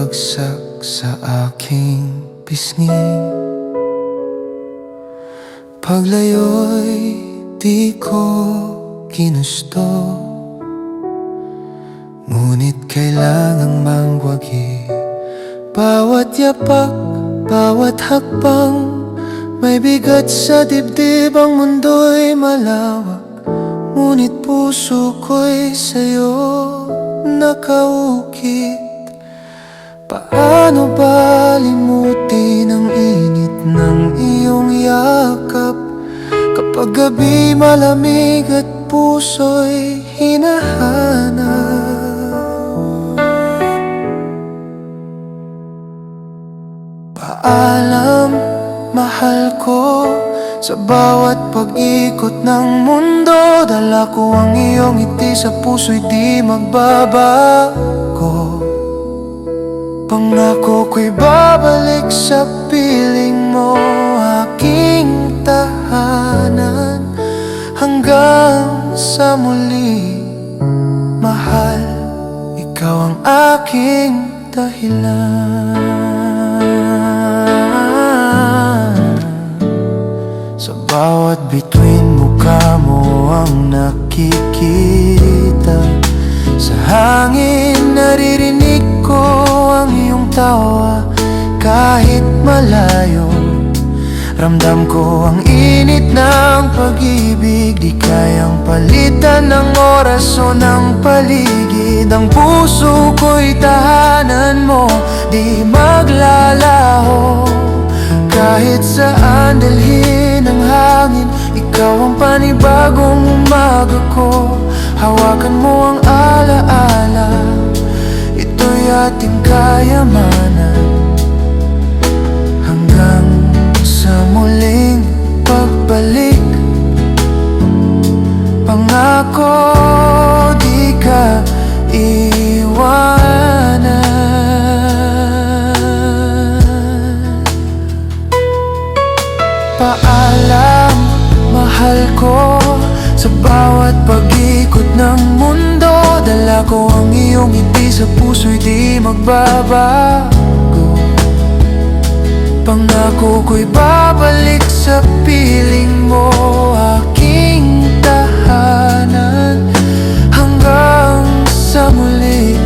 bumagsak sa aking pisngi. Paglayo'y di ko ginusto, ngunit kailangang mangwagi. Bawat yapak, bawat hakbang, may bigat sa dibdib. Ang mundo'y malawak, ngunit puso ko'y sa'yo nakaukit. Paano ba limutin ang init ng iyong yakap, kapag gabi malamig at puso'y hinahanap? Paalam, mahal ko, sa bawat pag-ikot ng mundo. Dala ko ang iyong ngiti sa puso'y di magbabago. Pangako ko'y babalik sa piling mo, aking tahanan, hanggang sa muli. Mahal, ikaw ang aking dahilan. Sa bawat bituin mukha mo ang nakikita, sa hangin naririnig ko ang iyong tawa. Kahit malayo, ramdam ko ang init ng pag-ibig. Di kayang palitan ng oras o ng paligid. Ang puso ko'y tahanan mo, di maglalaho. Kahit saan dalhin ang hangin, ikaw ang panibagong umaga ko. Hawakan mo ang alaala, ito'y ating kayamanan, hanggang sa muling pagbalik. Pangako di ka iwanan. Paalam, mahal ko, sa bawat pag-ikot ng mundo. Dala ko ang iyong ngiti sa puso'y di magbabago. Pangako ko'y babalik sa piling mo, aking tahanan, hanggang sa muli.